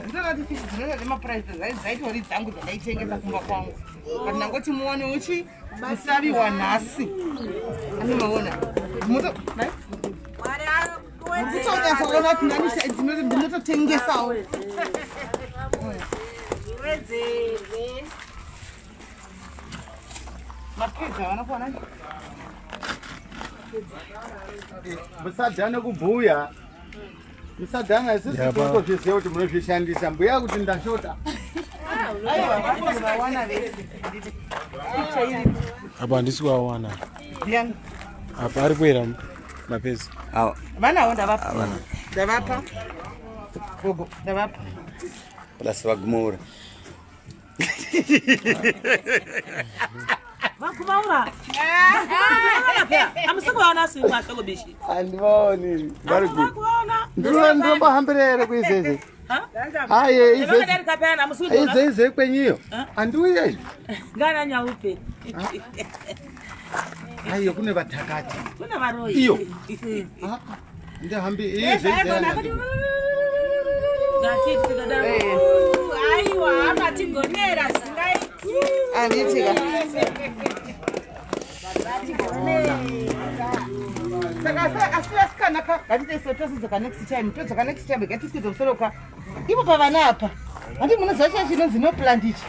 ndakati fizira nemaprice zaiti wari dzangu dzadaitengesa kumba kwangu but nangoti muone uchi musaviwa nhasi animaona mutoonyatsoona kuti nani ndinototengesawo mapedza vana kuona musadhane kubhuya musadhana isisi totozviziva kuti munozvishandisa mbuya kuti ndashota apa handisi kuawana apa ari kuera mapezi vanawo ndavapa gogo ndavapa plasi vagumaura vakumaura amusikuvaona simwashoko bishi handivaoni ndirombohambira here kuizeze aye izeze kwenyiyo handiuyei ngana nyaupe aiyo kune vatakati kuna varoi iyo ndihambi aiwa amatigonera singaiti anditika saka asiasikanaka ngatitaisotosidzoka next time todzoka next time gatisikidza kusoroka ipo pavana apa handi munoziva chai chinonzi noplandichi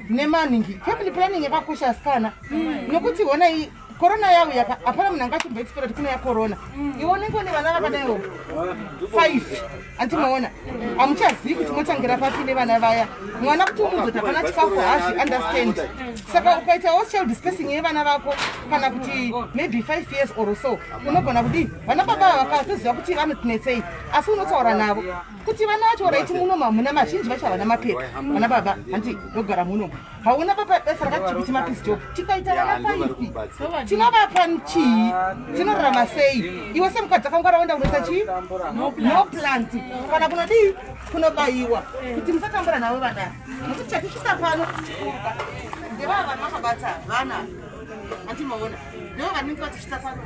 nemaningi family planning yakakosha asikana nokuti ona iyi korona yauya hapana munhu angachimboitipira kuti kune yakorona iwe unenge une vana vakadaiwo 5 antimaona hamuchazivi kuti motangira papi nevana vaya mwana kuti umuzoti hapana chikafu hazvi understand saka ukaitawo child spacing yevana vako kana kuti maybe 5 years or so unogona kudii vana baba vakatoziva kuti vanotinetsei asi unotaura navo kuti vana vacho raiti munoma muna mazhinji vacho havana mapepa vana baba handi nogara munoma hauna baba basa rakati chimapisi job tikaita vana 5 tinovapa chii tinorarama sei iwe semukadzi akanga raenda unoita chii no plant kana kunodii kunobayiwa kuti musatambura navo vana nokuti chatisvika pano ndevava vana vakabata vana hatimaona ndeva vanenge vachisvika pano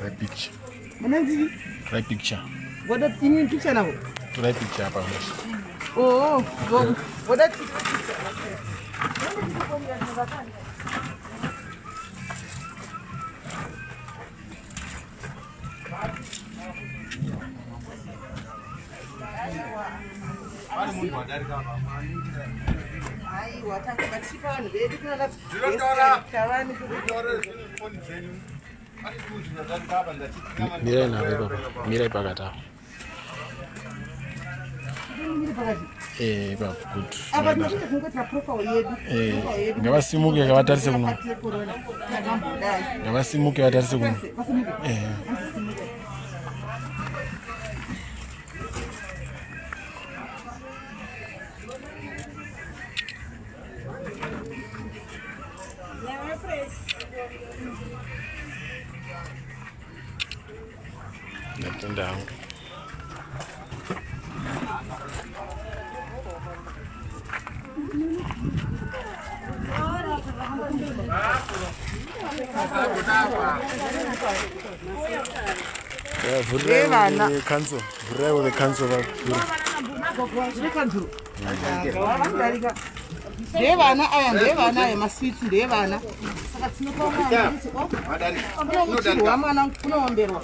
Right picture. Mananzi? Right picture. What that in picture now? Right picture apa? Oh, what that? Ai, wataka katika vanhu vedu kunoda Mirai nawe baba. Mirai pakati apo. Baba, good. apa ndinoita kungoita profile yedu. Ngavasimuke kavatarise kuno. Ngavasimuke vatarise kuno. Natendao. Vurrai with the council. Vurrai with the council. Ndevana aya ndevana yemaswiti ndevana saka tinopawa mwana kunoomberwa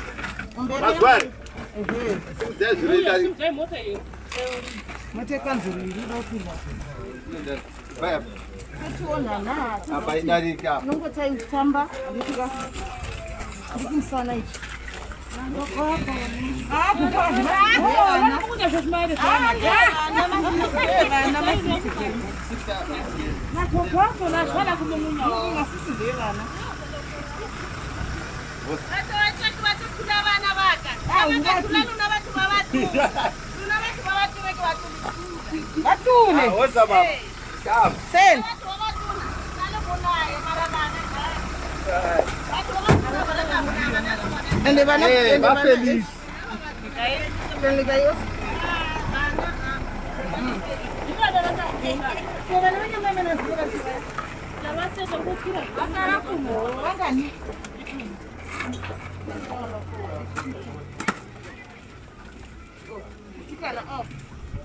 motekanzuriri dokuzva tionana nongotaitamba ndikumusana ichi Sen. Ende vana vafelisi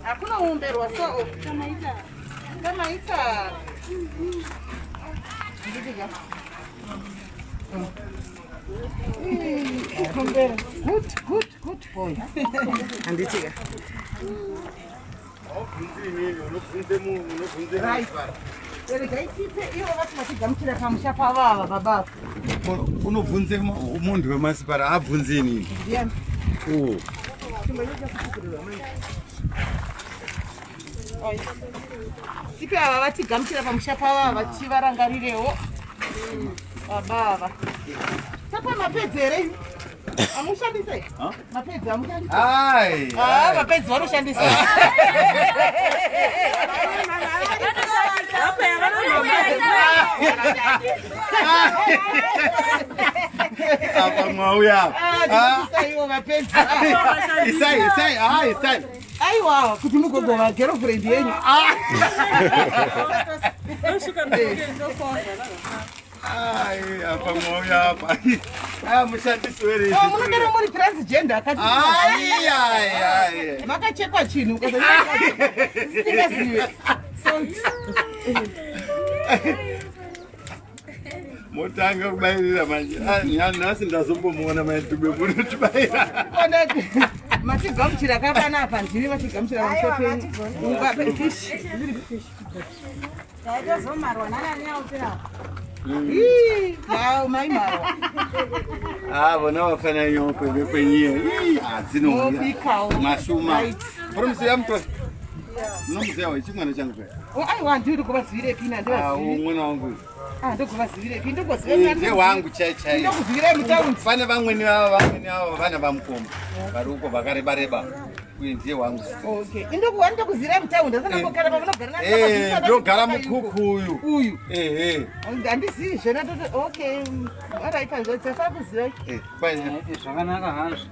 hakuna uumberwa so kama ita good boy anditika right ivo vati vatigamuchira pamusha pavava babako unobvunze munhu wemasipara abvunzini sipi ava vatigamuchira pamusha pavava vachivarangarirewo babava tapa mapedzi here amushandisa mapedzi amushandisa mapedzi vanoshandisa apa mwauya ivo mapedzi isai aiwa kuti mugogova girlfriend yenyu apa mwauya apa mushandisi werei munodaro muri transgender akati makachekwa chinhu ukasingazive motanga kubayirira manje nhasi ndazombomuona maitube munotibayira matigamuchira kapanapa ndiri matigamuchira pamushapenyu maimarwa vona vafana nyope vekwenyiyo adzinobikawo mashuma promusiya mutori munomuziyawo chimwana changu aiwa ndiri kuvazivire pina mwana wangu ndokuvazivire pi ndewangu chaikuzivire mutaundi pane vamweni vavo vana vamukomba vari uko vakareba uye ndiye wangu ndokuzivire mutaundi asanambogara pamunogara ndogara mukuku uyu handizivi zvena toto okay araipanzotefaa kuzivai zvakanaka hazvo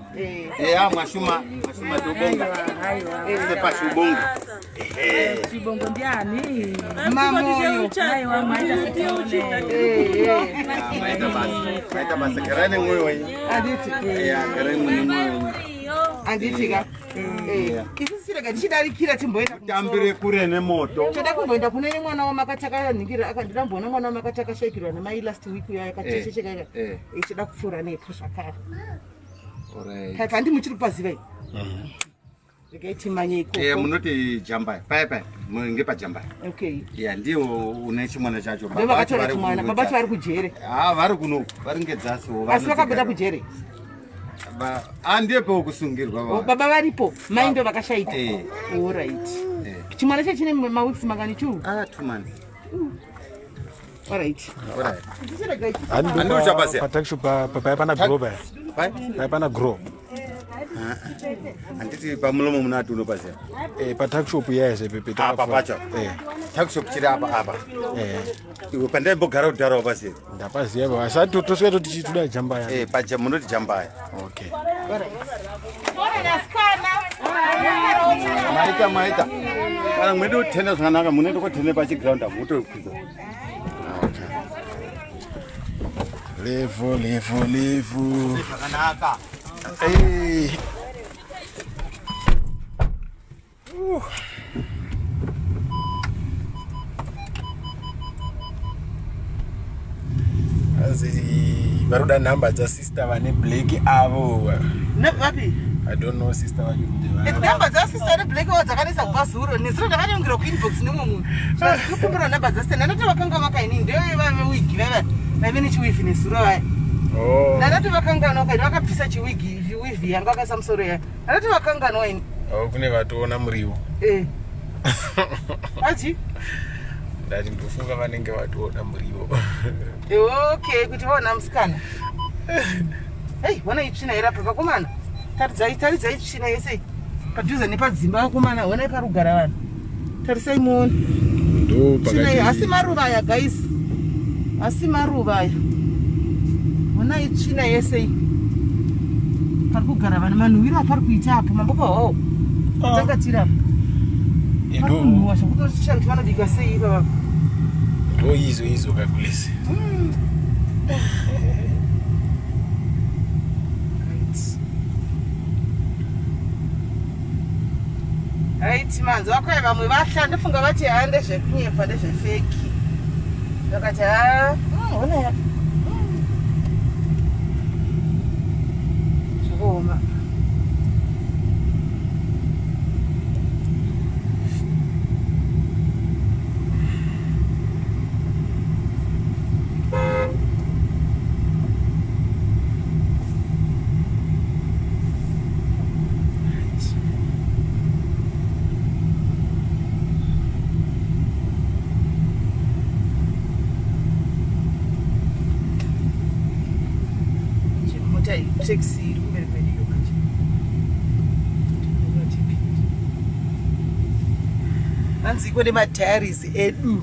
mwashuma dobonga sepashubonga chibongo ndiani maita basa garai nemwoyo wenyu garai mune mwoyo wenyu anditika isisirega tichidarikira timboenda tambire kure nemoto toda kumboenda kune mwana wamakatakaningira akandidamboona mwana wamakatakashaikirwa nemai last week uya yakateshesheka ichida kupfuura nepo zvakare kandi muchiri kupazivai regai ikoko munoti jambai pai munge pajambai ndiwo une chimwana chacho vakatora chimwana baba vari kujere vari kuno vari ngedzasiwo asi vakabuda kujere andiyepo kusungirwa baba varipo mai ndo vakashaita alright chimwana chechine mawiksi mangani 2 months alright pana grow handiti pamulomo munati unopazia patakshop yaise pepe apa pacho takshop chiri apa iwe pandaibogara kudhara wapazia ndapaziya baba asati toswera tichituda jambaya munoti jambaya okay maita kana mwede kutenda zvakanaka munoenda kotenda pachiground amutokwidza levo zvakanaka varoda nhamba dzasister vane black avo nevapi I don't know sister vacho nhamba dzasister neblack avo dzakanisa kubva zuro nezuro ndakaningira kuinbox nemwe munhu zvazikukumbira nhamba dzasister ndanoti vakanga vakaini ndeveve wigi vaive nechiwivhi nezuro vaya ndanoti vakangana wakaini vakabvisa chiwivhi yangu akaisa musoro yaya ndanoti vakangana waini kune vatoona muriwo achi ndati ndofunga vanenge vatoona muriwo okay kuti vaona musikana hei wana itsvina irapa vakomana taridzai tsvina yese padhuze nepadzimba vakomana honai parugara vanhu tarisai muone tsvina asi maruva aya guys asi maruva aya honai tsvina yese parikugara vanhu manhuwiro pari kuita apo mamboko hao takatira parikunhuwa zvekutotisha kuti vanobika sei baba izo kakulese right manzi wakwai vamwe vahla ndofunga vati haa ndezvekunyepa ndezvefeki ndakati haa ona zvekuoma taxi iri kumberi kwediyo manje hanzi iko nemadiaries edu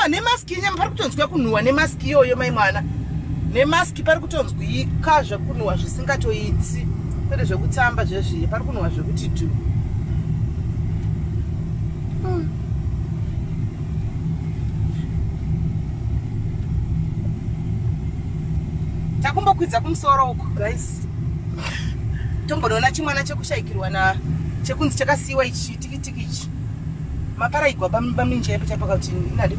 nemaski yenyama pari kutonzwa kunhuwa nemaski iyoyo mai mwana nemaski pari kutonzwika zvekunhuwa zvisingatoiti kwete zvekutamba zvezviye pari kunhuwa zvekuti tu takumbokwidza kumusoro uko guys tombonoona chimwana chekushayikirwa na chekunzi chakasiyiwa ichi tikitiki ichi maparaigwa paminja yepo chapakati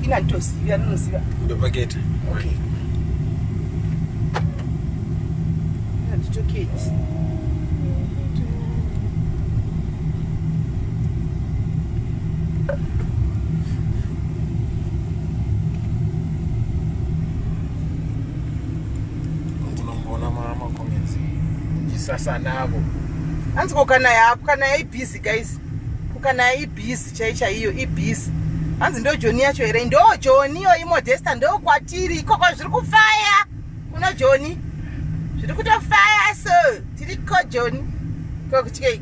inanditoziva ninoziva ndopaketa okay inanditoketi sasa navo hanzi kana ibhizi guys kana ibhizi chaiyo ibhizi hanzi ndo Joni yacho here ndo Joni yo imodesta ndo kwatiri ikoko zviri kufaya kuna Joni zviri kutofaya so tiri ko Joni kokuchike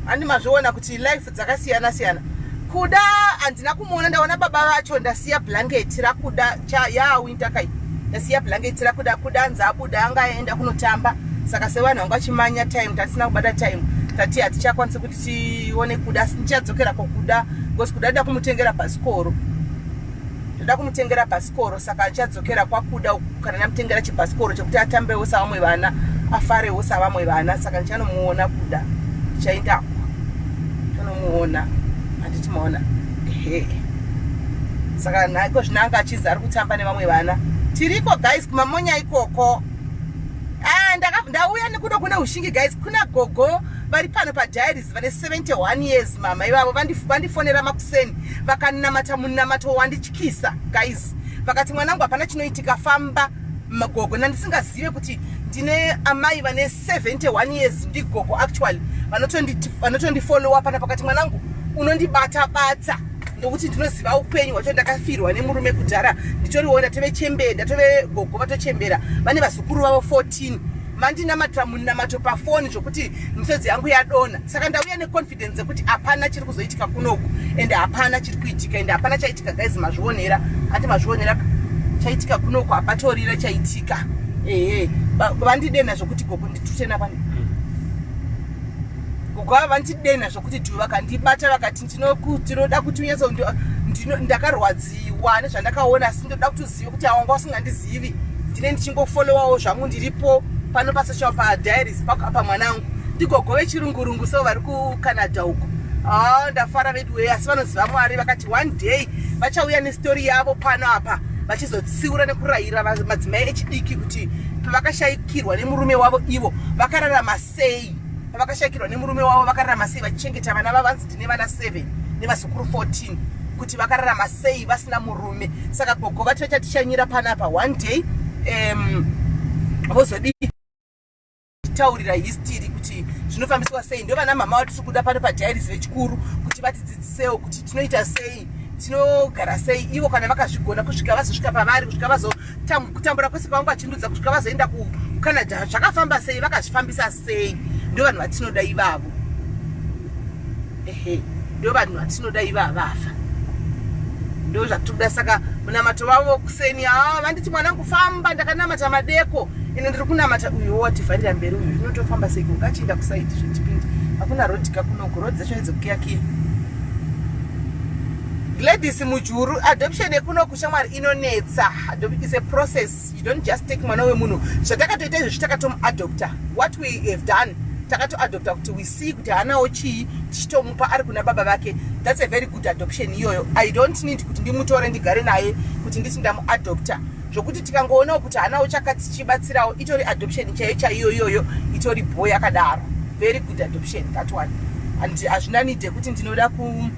ani mazviona kuti life dzakasiyana siyana kuda handina kumuona ndaona baba vacho ndasiya blanket rakuda winter kai ndasiya blanket rakuda hanzi abuda angaenda kunotamba saka sevanhu vanga chimanya time tasina kubata time tati hatichakwanisa kuti tione kuda asi ndichadzokera kokuda because kuda nda kumutengera bhasikoro saka ndichadzokera kwakuda kana ndamutengera chibhasikoro chekuti atambewo savamwe vana afarewo savamwe vana saka ndichanomuona kuda ndichaendako tonomuona handitimaona saka nhaiko zvinanga achizi ari kutamba nevamwe vana tiriko guys kumamonya ikoko ndauya nekuda kuna ushingi guys kuna gogo vari pano padiaries vane 71 years mama ivavo vandifonera makuseni vakanamata munamato wandityisa guys vakati mwanangu hapana chinoitika famba magogo nandisingazive kuti ndine amai vane 71 years ndigogo actually vanotondifollowa pana pakati mwanangu unondibata ndokuti ndinoziva upenyu hwacho ndakafirwa nemurume kudhara nditoriona tove chembera tove gogo vatochembera vane vazukuru vavo 14 mandinamatira munamato pafoni zvokuti misodzi yangu yadona saka ndauya neconfidence yekuti hapana chiri kuzoitika kunoku ende hapana chiri kuitika ende hapana chaitika guys mazvionera hati mazvionera chaitika kunoku hapatorira chaitika vandidena zvokuti gogo nditutena pani gogo ava vandidena zvokuti tu vakandibata vakati ndinoda kuti unyaso ndakarwadziwa nezvandakaona asi ndoda kuti uzive kuti awanga usingandizivi ndine ndichingofolowawo zvangu ndiripo pano pasocial padiaries apa mwanangu ndigogo vechirungurungu so vari kucanada uko ndafara vedu wei asi vanoziva Mwari vakati one day vachauya nestori yavo pano apa vachizotsiura nekurayira madzimai echidiki kuti pavakashayikirwa nemurume wavo ivo vakararama sei pavakashayikirwa nemurume wavo vakararama sei vachichengeta vana vavanzi ndine vana 7 nevazukuru 14 kuti vakararama sei vasina murume saka gogo vachachatichanyira panapa one day vozodii taurira history kuti zvinofambiswa sei ndo vana mama vati tikuda pano padiaries vechikuru kuti vatidzidzisewo kuti tinoita sei tinogara sei ivo kana vakazvigona kusvika vazosvika pavari kusvika vazokutambura kwese kwavanga vachindudza kusvika vazoenda kucanada zvakafamba sei vakazvifambisa sei ndo vanhu vatinoda ivavo ndo vanhu vatinoda ivavafa ndo zvatoda. Saka munamato wavo kuseni vanditi mwanangu famba, ndakanamata madeko ine ndiri kunamata uyo wativharira mberi uyu inotofamba sei kungachienda kusaiti zvitipindi hakuna rodhika kunoko rodhi dzacho idzokuyakiya. Ladies mujuru adoption yekunoku shamwari inonetsa. Is a process. You don't just take mwana wemunhu. Zvatakatoita izvo takatomuadopta. What we have done takatoadopta kuti we see kuti hanawo chii tichitomupa ari kuna baba vake. That's a very good adoption iyoyo. I don't need kuti ndimutore ndigare naye kuti nditi ndamuadopta. Zvokuti tikangoonawo kuti hanawo chakati chibatsirawo itori adoption chaiyo iyoyo itori boy akadaro. Very good adoption that one. And hazvina need kuti ndinoda kuti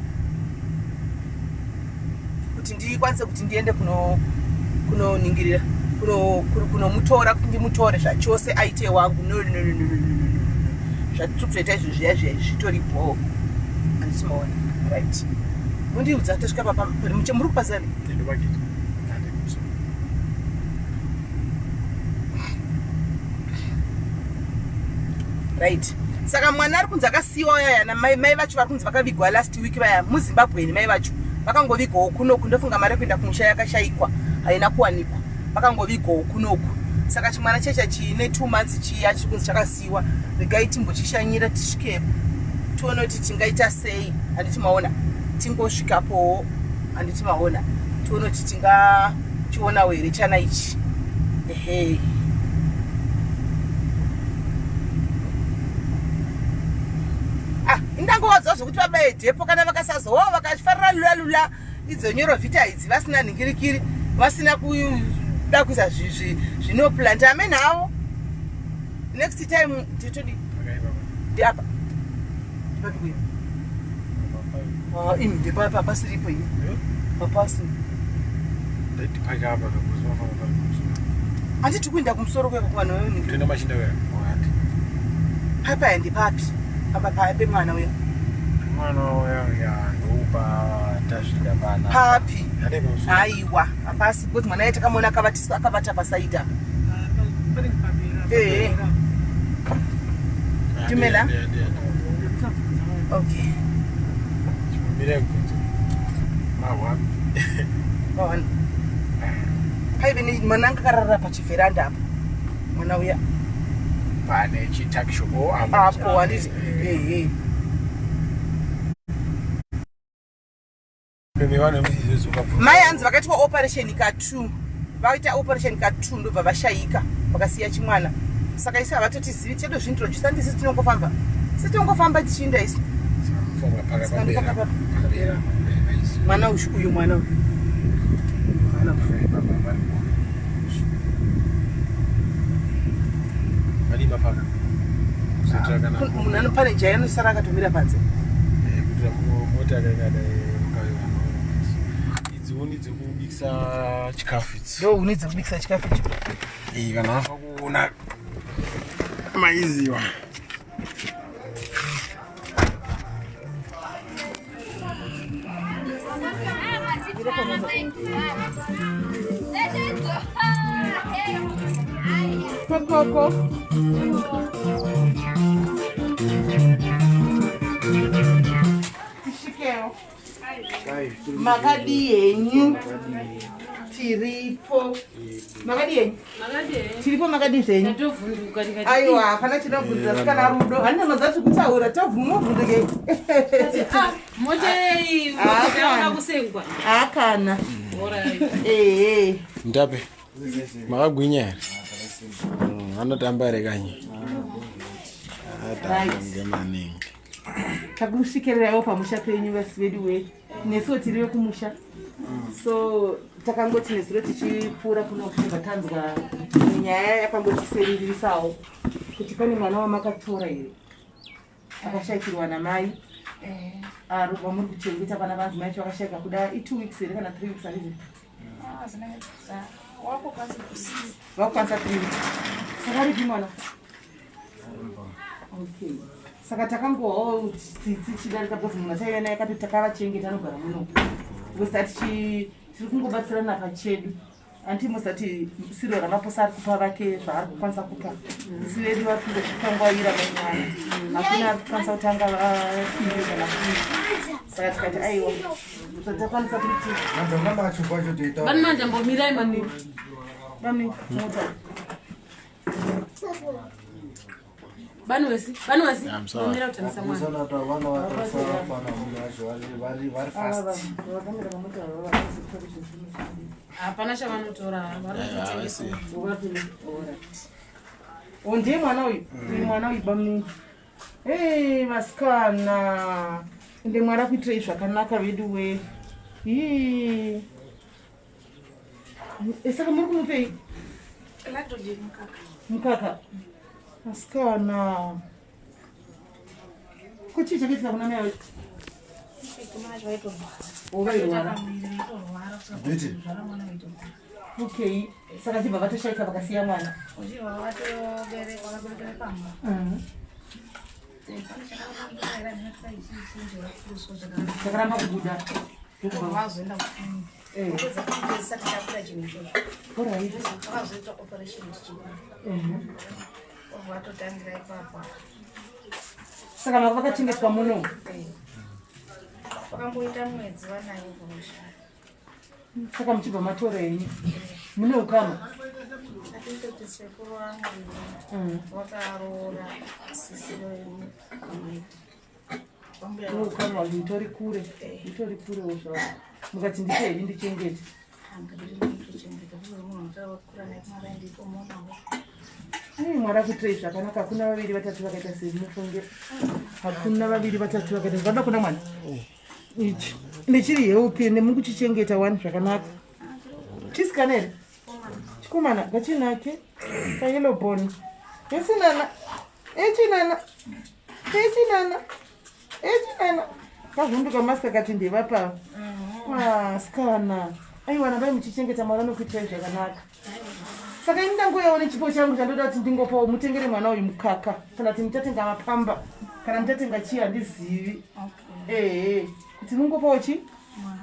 ndikwanise kuti ndiende kunoningirira kunomutora kuti ndimutore zvachose aite wangu. No. Zvatitoita izvo zviya zvitoripo. Andisimaona. Right. Mundiudza tasvika muri kupasira ne? Right. Saka mwana ari kunzi akasiyiwa yaya namai vacho vari kunzi vakavigwa last week vaya muZimbabwe mai vacho vakangovigwawo kunoku. Ndofunga mari yekuenda kumusha yakashayikwa haina kuwanikwa, vakangovigwawo kunoku. Saka chimwana checha chine 2 months chiya chiri kunzi chakasiyiwa. Regai timbochishanyira tisvikepo tione kuti tingaita sei. Handiti maona tingosvikapowo, handiti maona tione kuti tingachionawo here chana ichi. Ehe. Indangowadza zvokuti vabaedhepo kana vakasazowawo vakafarira lula idzonyoro vhita idzi vasina nhingirikiri, vasina kuda kuisa zvinoplant amen havo. Next time titodi ndiapa imi ndipapa pasiripo iyi papasi handiti kuenda kumusoro kwekakwana papa yandipapi apa pemwana uya papi aiwa apasi kuti mwana yete kamona akavata pasaida. Tumela? Okay. Paive ni mwana akarara pachiveranda apa. Mwana uya. Pane chitakishobo apo handiti. Mai hanzi vakaitwa operation ka2. Vaita operation ka2 ndobva vashayika vakasiya chimwana. Saka isi havatotizivi chedo zvintroduce ndisi tinongofamba. Sisi tinongofamba tichienda isi. Mwana uyu mwana uyu. Munhu anopane jaya anosara akatomira panze. Huni dzekubikisa chikafu idzi. Ndo huni dzekubikisa chikafu ichi. Kana vafa kuona maiziwa. Koko. Ishikeo. Makadi yenyu tiripo. Makadi yenyu tiripo, makadi zenyu aiwa hapana chinobvunza sikana rudo handina mazati kutaura tovhumuvhunduke akana ndape makagwinya here anotamba here kanyi maningi takusvikiriraiwo pamusha penyu vasi vedu we nesuwo tiriwe kumusha. So takangoti nezuro tichipfuura kuno kubva tanzwa nyaya yakangotiserisawo kuti pane mwana wamakatora here akashayikirwa namai vamuri kuchengeta pana vanzi mai vakashayika kuda i2 weeks here kana 3 weeks handizvo vakukwanisa 3 weeks. Saka ripi mwana? Okay. Saka takangowawo tsitsi chidarika bcause munhu ataiva naye akati takavachengeta anogara muno because tiri kungobatsirana pachedu anti musati siro ramaposa kupa vake zvaari kukwanisa kupa siveri vapinda zvikangwaira manyana hakuna ari kukwanisa kutanga vainde kana kuii saka tikati aiwa takwanisa kuti Bani manja mbomirai mani. bani mota Bani wesi. Mbomira utanisa mwana. Hapana chavanotora. ndiye mwana uyu mwana uyu bamuni vasikana ende mwari akuitirei zvakanaka vedu we saka muri kumupei mukaka vasikana kuchii chakaitika kuna mai ovairwara okay saka chibva vatoshaika vakasiya mwana chakaramba kubuda saka maka vakachengetwa muno saka muchibva matorei mune ukama ukama itori kure zva mukati nditei ndichengete mwari akuitirei zvakanaka hakuna vaviri vatatu vakaita semufunge hakuna vaviri vatatu vakaita zvada kuna mwana ichi nechiri heupi nemukuchichengeta wani zvakanaka chisikana here chikomana gachinake kayeloboni echinana kavhunduka masikati ndevapa sikana aiwana vai muchichengeta mwana nokuitirai zvakanaka saka ini ndangoyawo nechipo changu chandoda kuti ndingopawo mutengere mwana uyu mukaka kana kuti muchatenga mapamba kana muchatenga chii handizivi kuti mungopawo chi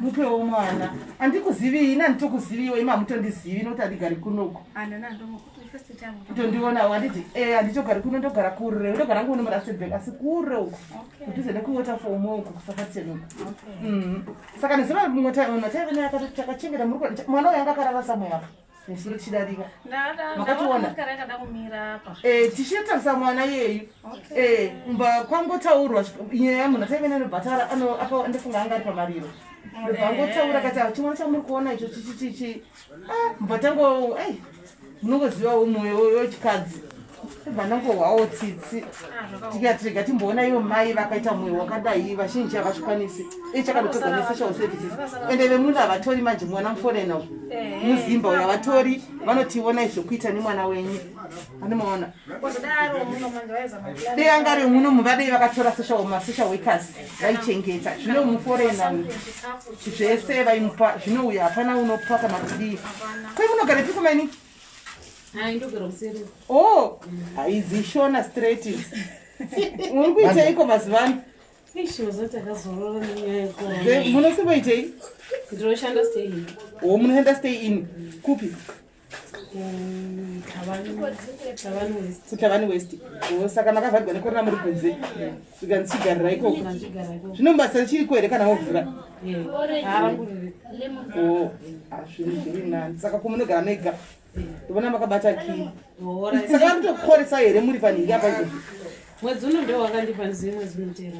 mupewo mwana handikuzivi ina handitokuziviwo ima hamutondizivi nokuti handigari kunoko kutondionawo handiti handitogari kuno ndogara kure ndogara ngu nomurasebhek asi kure uko kutize nekuwaterfom uko kusakatenuko saka nezuva mumwe takachengeta mwana uyu anga akarara samwe apa nesuro chidarika makationa tichitarisa mwana yeyu mba kwangotaurwa nyaya munhu ataivene nebhatara ndofunga anga ari pamariro vangotaura kati chimwana chamuri kuona icho chichichichi mbatango munongozivawo mumwe wechikadzi vanangohwawo tsitsi tikatirega timboona ivo mai vakaita mwoyo wakadai vazhinji havazvikwanisi chakadotoga nesocial services ende vemunhu havatori manje mwana muforena muzimba uyo havatori vanotiona izvokuita nemwana wenyu anomaona dei anga remuno muvadei vakatora social workers vaichengeta zvino muforena zvese vaimupa zvino uyo hapana unopa kana kudii kwai munogara pikumani haizishona straight muri kuiteiko mazivano munosimboitei munoenda stay in kupi kutavani west saka makavhagwa nekorona muri kunze sika ndichigarira ikoko zvino mbasa chiriko here kana wovhura zviri nani saka kumunogara mega ndivona makabata kii saka vakutokoresa here muri panhingi apa izvozvi mwedzi uno ndo wakandipa ndizivi mwedzi unotera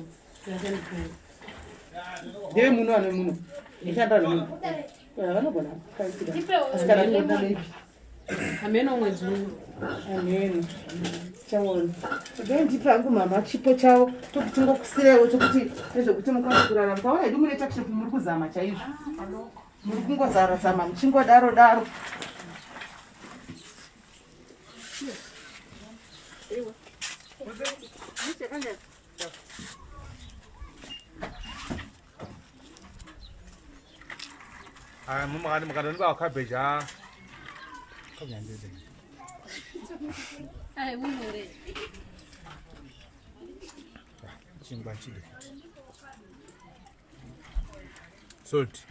ndeve muno ano muno ndichandara nemuno vanogona kaitira ameno mwedzi uno ameno chaona dai ndipe hangu mama chipo chavo tokuti tingokusirewo tokuti nezvekuti mukwanisa kurarama taona idi mune takishopu muri kuzama chaizvo muri kungozara-zama muchingodaro-daro mukadoni kwa cabbage salt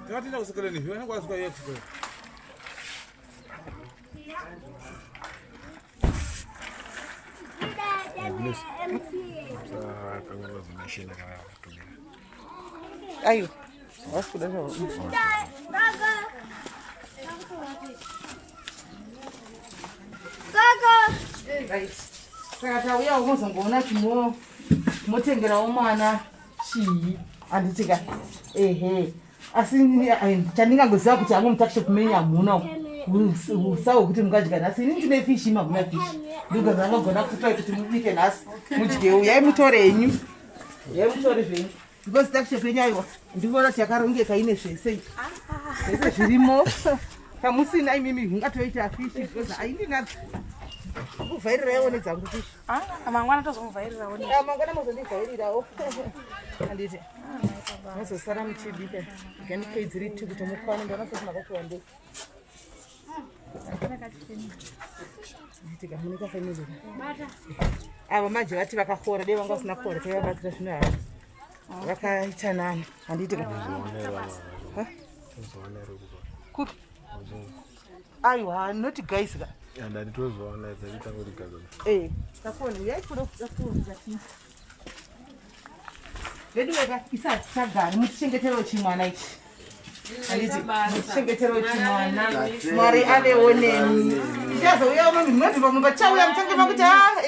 Ngatienda kusekeleni hiyo inakwazi kwa yeku. Ayo. Wasikuda sawa. Right. Saka uya umuzongona chimo motengera umwana chi anditika asi chandingangoziva kuti hangu mutakishe kumenya muna usawo kuti mungadya nhasi ini ndine fishi maguna fishi ndingazangagona kutai kuti mubike nhasi mudyewo yaimutore henyu yaimutore zvenyu because takishe penyu aiwa ndikuona kuti yakarongeka ine zvese zvese zvirimo kamusina imimi ngatoita fishi because haindinadzo kuvhairirawo nedzangu fishi mangwana tozomuvhairirawo mangwana mozondivhairirawo anditi mozosara muchibika ganipedziri tu kuti mukwana ndanasati makakuwandei nditika munika family ava maje vati vakakora dei vanga vasina kora kaivabatsira zvino hava vakaita nani handiitika kupi aiwa not guys ka andani tozoona dzachitangoti gazo takoni yaikuda kudakuonza veduweka isati tagari mutichengeterewo chimwana ichi handiti mutichengeterewo chimwana mwari avewo nemi ichazouyawo mami mnozimba mumba chauya mutange makuti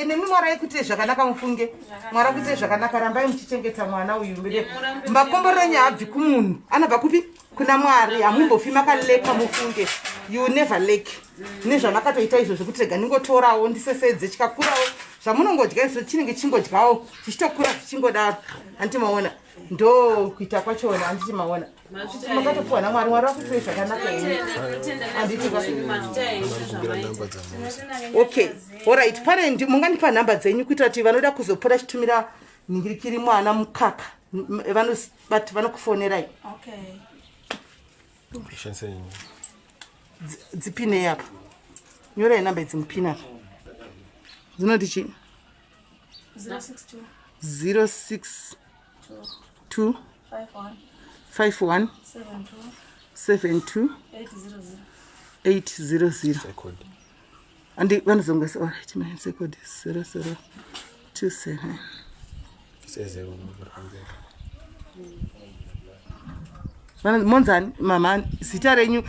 nemi mwari aikuitire zvakanaka mufunge mwari akuitire zvakanaka rambai muchichengeta mwana uyu mbede makomborenya abvi kumunhu anobva kupi kuna mwari hamumbofi makaleka mufunge you never lake nezvamakatoita izvo zvekuti rega ndingotorawo ndisesedze chikakurawo zvamunongodya izvo chinenge chingodyawo chichitokura zvichingodaro handiti maona ndo kuita kwachona handiti maona makatopuwa namwari mwari wakuitire zvakanaka handiti okay alright pane mungandipa nhamba dzenyu kuitira kuti vanoda kuzopota chitumira nhingirikiri mwana mukaka vanokufonerai dzipinei apa nyorai nhamba idzimupina apa dzinoti chii 062 51 72 800 andi vanozongesa alright man second 0027 monzani mama zita renyu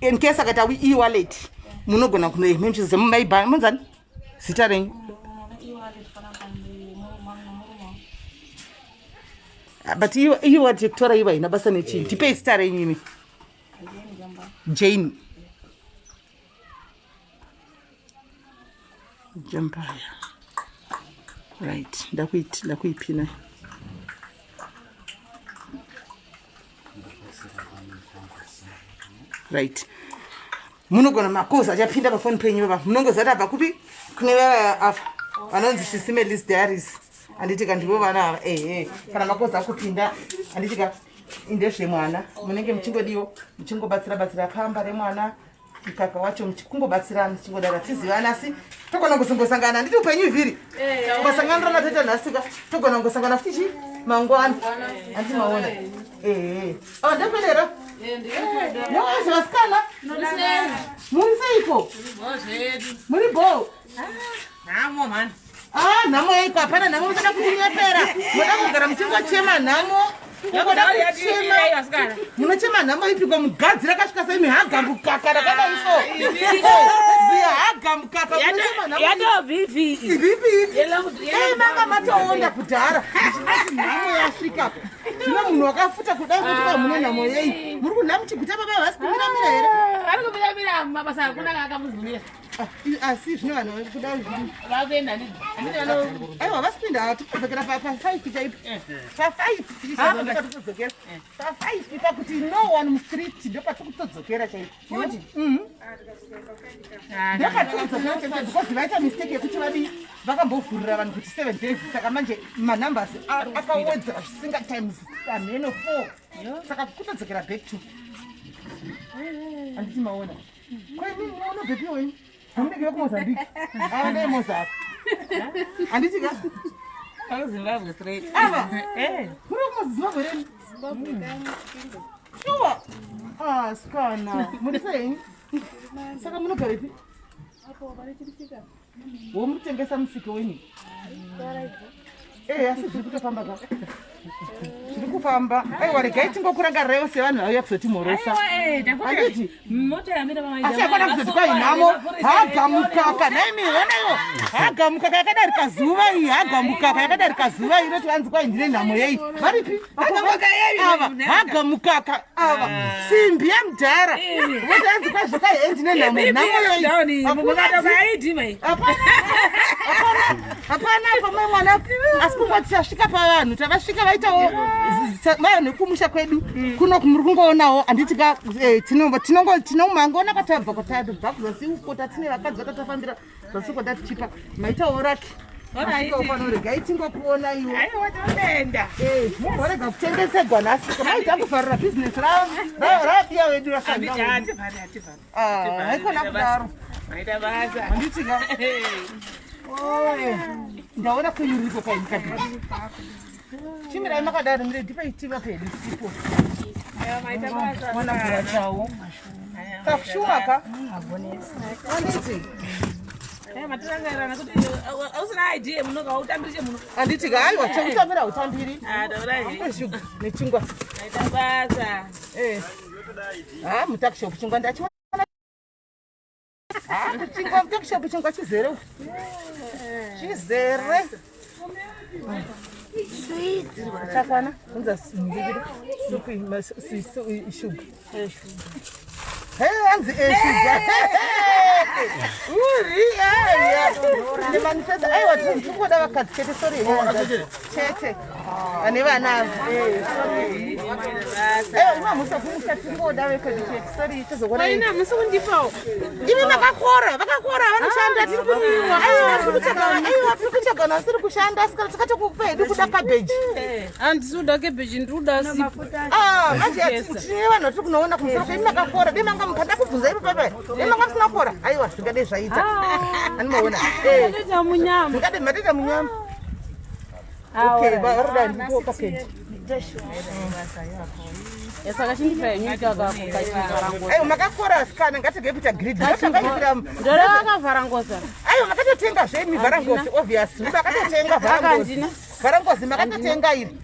in case akata e-wallet munogona kunoimemchize mumaiba monzani zita renyu but e-wallet yekutora iva ina basa nechii tipei zita renyu imi Jane Jambaya right ndakuipina right munogona makozi achapinda pafoni penyu baba munongozati abva kupi kune vaya afa vanonzi SIS MELLY diaries handitika ndivo vana ava kana makozi akupinda handitika indezvemwana munenge muchingodiwo muchingobatsira kamba remwana mukaka wacho muchikungobatsirana chingodara tizivana asi togona kuzombosangana handiti upenyu vhiri kumbosangana ranatoita nhasika togona kungosangana futi chi mangwana handiti maona ndakwenera vasikana muri seiko muri bo nhamo yaiko hapana nhamo muchada kutinyepera moda kugara muchingochema nhamo yakoda kuchema munochema nhamo ipiko mugadzi rakasvika sai mihagambukaka rakadaiso zihagambukaka manga matoonda kudhara nhamo yasvika zvino munhu wakafuta kudai kuti mune nhamo yei muri kunha muchiguta baba vasi kumiramira here ari kumiramira mabasa akunaka akamuzumira asi zvino vanhu kudai aiwa vasipinda tikudzokera pa5 chaipo pa5 pakuti no one mustreet ndopatikutodzokera chaipo ndopatikutodzokera chaipo because vaita mistake yekuti vadi vakambovhurira vanhu kuti 7 days saka manje manumbers akawedzera zvisinga times amheno 4 saka kutodzokera back to handiti maona kwainonobvepi wenyu hamunenge vekumozambique aendei mozapa handitika Zimbabwe straight. ava muri kumazimbabwe reni Sure. Ah, skana. Munisei. Saka munogarepi? Womutengesa musiki wenyu. Asi zviri kutofamba ka. Zviri kufamba. Aiwa regai tingokuranga rewo sevanhu vauya kuzotimhorosa. Anditi Mota yamira mama. asi akona kuzoti kwai nhamo hagamukaka naimihonaiwo hagamukaka yakadarika zuva iyi hagamukaka yakadarika zuva iri kuti vanzi kwai ndine nhamo yei varipi ava hagamukaka ava simbi yamudhara voti vanzi kwai zvakai hei ndine nhamo yei hapana pamwe mwana asi kungoti tasvika pavanhu tavasvika vaitawo vanhu kumusha kwedu kuno muri kungoonawo handitika tinomangoona kwatabva kwatabva kuzosiuko tatine vakadzi vatatafambira zvasuko tatichipa maitawo raki regai tingokuona iwo warega kutengeserwa nhasi maita kufarira bhizinesi rabiya wedu rasahaikona kudaro handitika ndaona kuyuriko kaimukadi chimirai makadaro ndipaitiwa pedu sipo mwana mvura chawo takushumaka anditi anditi aiwa chekutambira utambiri shuga nechingwa mutakishopu chingwa ndachiona kuchingwa mutakishopu chingwa chizere chakwana unza mbiri supu shuga hanzi eshuga nemanifesta aiwa tingoda vakadzi chete sori chete vane vanavo imamusa kumusha tingoda vekwedu chete sori tozokona imi vakakora vanoshanda tiri kunyimwa aiwa tiri kuchagana tiri kushanda sika tikatokupedu kuda kabeji handisi kuda kabeji ndikuda sipo tine vanhu vatiri kunoona kumusoro kweimi makakora demanga mukada kubvunza ipo papai demanga musina kora aiwa zvingade zvaita animaona ndingade matoita munyama varoda ndipo kapeji saka chindipaenyika kakukachivharangosa aiwa makakora sikana ngatigei kuita grid ndore vakavharangosa aiwa makatotenga zvemivharangosi obviously makatotenga vharangosi makatotenga iri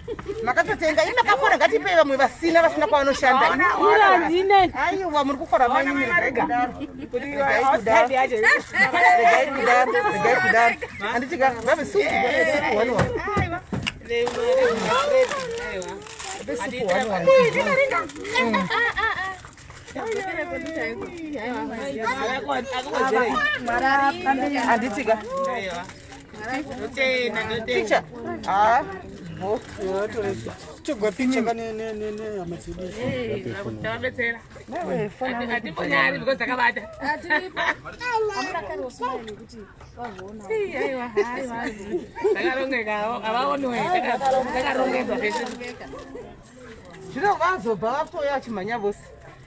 makatotenga iri makakora ngatipei vamwe vasina kwavanoshanda aiwa muri kukora manyu regai kudaro handitika vave supu waniwa handitika picha chogwa picha neaMercedes zvino vazobva vatoya chimhanya vose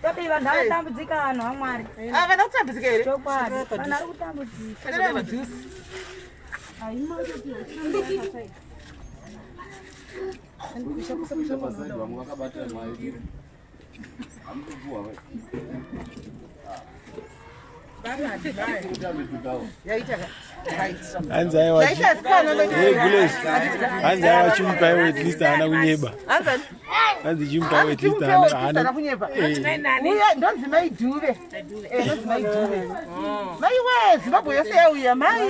Tapi vanhu vanotambudzika vanhu vaMwari. Vana kutambudzika here? Chokwadi. Vanhu vari kutambudzika. Kana majuice. Hanzi aiwa chimupai at least hana kunyeba. Hanzi chimupai at least hana kunyeba. Uya ndonzi mai dhuve. Ndonzi mai dhuve. Mai we Zimbabwe yose yauya mai.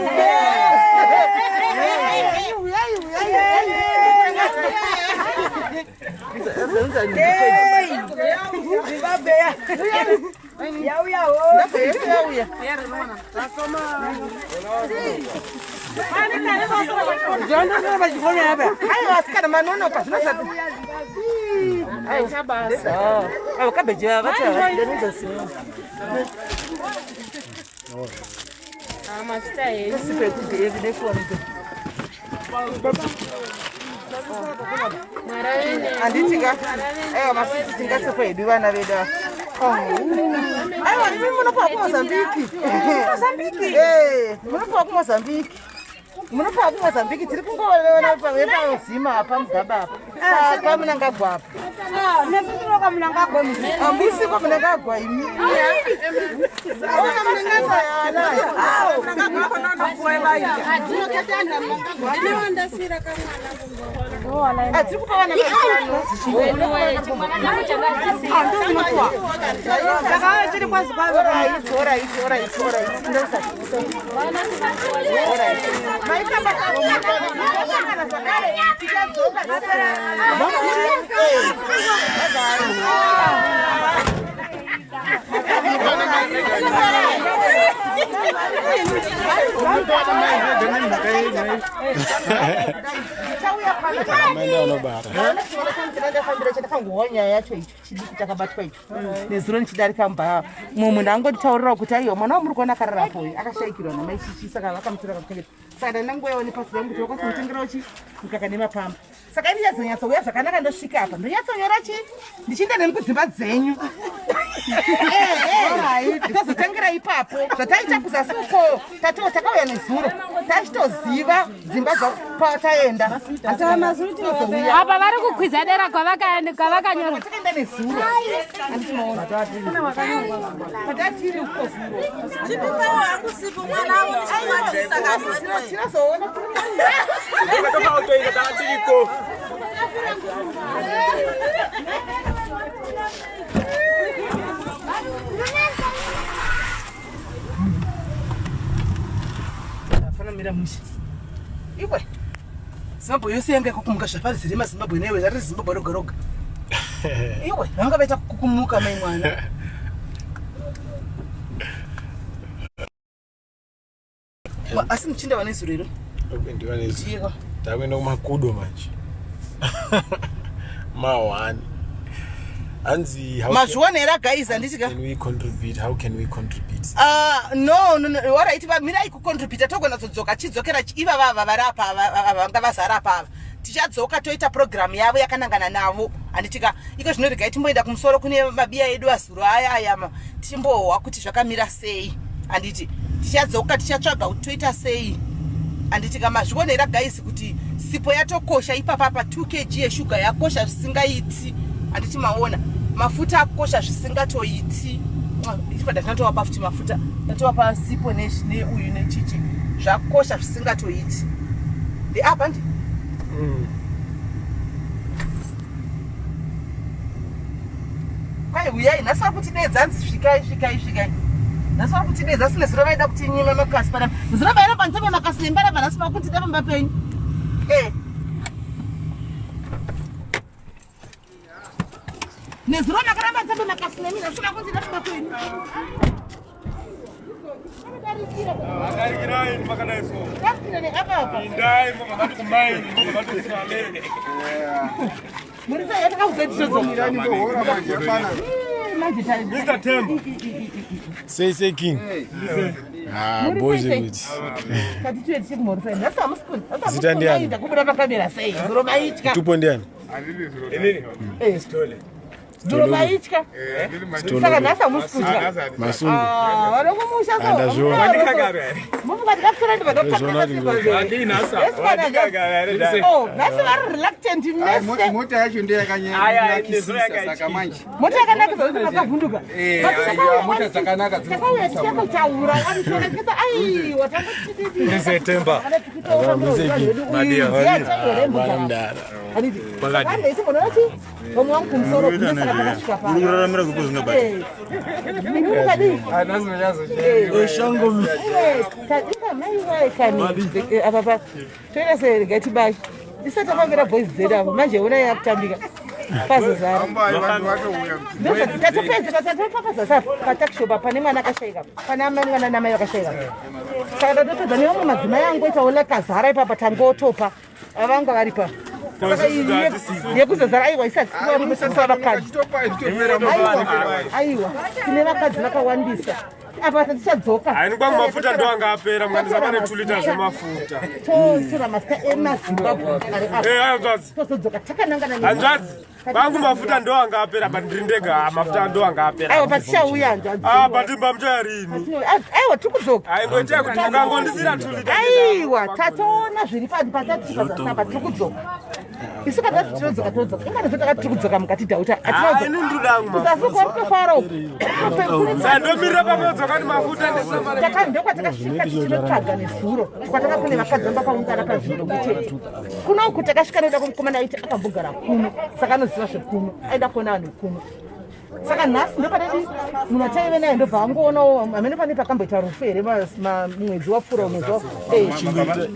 Anditika masisi tingatsepa hedu vana vedu aiwa imi munopa kuMozambique munopa kuMozambique tiri kungoona pazima apa mugaba apa Saka munangagwa apa. Nesinoka munangagwa Ambusi kwa munangagwa imi. Ona munangagwa yana. munangagwa konono kuwela ita. Dzinokatanga munangagwa. Ndinondasira kamwana kumbo. Atiri kupa vana vano. Saka chiri kwazi kwazi. Ora. Ndosa. Ora. Maitamba kana zvakare. Tichadzoka ndakangoonya yacho icho chidiki chakabatwa icho nezuro nichidarika mubha mumwe ndangonditaurira kuti aiwa mwana wamuri kuona akararapo akashaikirwa namai chichi saka vakamutora kakuchengeta saka ndandangoyawo nepasi rangu kuti wakasimutengerao chi mukaka nemapamba saka indichazonyatsouya zvakanaka ndosvika apa ndonyatsonyora chi ndichienda nemi kudzimba dzenyu tazotangera ipapo zvataita kuzasi uko takauya nezuro tachitoziva dzimba dzapataenda Apa vari kukwidza dera kwavakanyora. takaenda nezuro handichimaona patatiri uko zuro tinozoona mira musha iwe Zimbabwe yose yanga kukumuka zvapari ziri maZimbabwe newe zari Zimbabwe roga iwe vanga vaita kukumuka mai mwana asi muchinda vane zuro iro takuenda kumakudo manje mawani anzi mazvionera guys handisika how can we contribute no alright mirai kucontribute togona todzoka chidzokera iva vava vari apa vanga vazara apa ava tichadzoka toita program yavo yakanangana navo handitika iko zvino regai timboenda kumusoro kune mabiya edu azuro aya timbohwa kuti zvakamira sei handiti tichadzoka tichatsvaga kuti toita sei handitika mazvionera guys kuti sipo yatokosha ipapa pa 2 kg yeshuga yakosha zvisingaiti handiti maona mafuta akosha zvisingatoiti ichipada tinatowapa futi mafuta tatowapa sipo neuyu nechichi zvakosha zvisingatoiti apa ndi kwai uyai nhasi vari kutidedza nzi svikai nhasi vari kutidedza sine zuro vaida kuti nyime makasi pana zuro vaira panzebe makasi nembaraba nhasi vari kutida pamba penyu nezuro makaramba nzebe makasi nemi nhasi vari kutida pamba penyu Akarikirai makadaiso. Ndakupinda neapa Indai mukabati kumaini mukabati kusalele. muri sai yatakaudza tichozomira Hora manje hapana. manje tari Mr. Tembo. say king boys with kati tuye tichikumhorisai nhasi hamusikuni Zita ndiani? kubuda pakamera sei zuro maitya tupo ndiani Andili zuro. Stole. zuro maitya saka nhasi hamusikutya masungu vanokumusha andazviona mufuka ndikapfura ndivadokutaaaa Andili nasa. nhasi vari reluctant mese Mota yacho ndeyakanyakisisa saka manje. mota yakanakisa kuti makavhunduka Mota dzakanaka takauya tichakutaura aitorekesa aiwa takatididi Mr. Temba. vamwe vangu kumusoro kunesaka takasvika Uraramira kupo zvingabata. shango kadika mai vaikani apapa toenda seregai tibai isati tapambira boys dzedu apo manje ona yakutambika pazozara tatopedzeka patakishopa pane mwana akashaika pane mwana namai vakashaika saka tatopedza nevamwe madzimai angoitawo lakazara ipapa tangotopa avanga varipa yekuzozara aiwa isati sivarumisasa vakadzi aiwa tine vakadzi vakawandisa apa tichadzoka Haini kwangu mafuta ndo angapera mwanisa pane 2 lita zvemafuta. totora masika emazimbabwe Hanzvadzi. tozodzoka takanangana Hanzvadzi. Kwangu mafuta ndo angapera pandindega mafuta ndo angapera. aiwa patichauya hanzvadzi Patimba mcharini. aiwa tiri kudzoka Aingoita kuti ukangondisira 2 lita. aiwa tatoona zviri patatisa zasamba tiri kudzoka isu kana todzoka ingati zvotakati kudzoka mukati dhauta ini ndudangu atikufara sandomirira pamodzoka ndi mafuta ndesama ndokwatakasvika tichinotsvaga nezuro kwatakapune vakadzamba paungana pazviro mutete kuno uku takasvika noda kumukomana aiti akambogara kuno saka anoziva zvekuno aida kuona vanhu kuno saka nhasi ndopadadi munhu ataive naye ndobva angoonawo amene pane pakamboita rufu here mwedzi wapfuura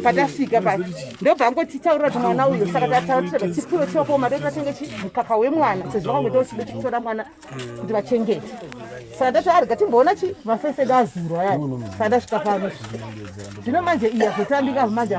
patasvika pa ndobva angotitaurira kuti mwana uyu saka tataurira chipiwo chiwapo madoi tatenge mukaka wemwana sezvo vakangoita uchida chitora mwana kuti vachengete saka ndati arega timboona chi mafese edu azurwa yaya saka ndasvika pano zvino manje iya zvotambika manje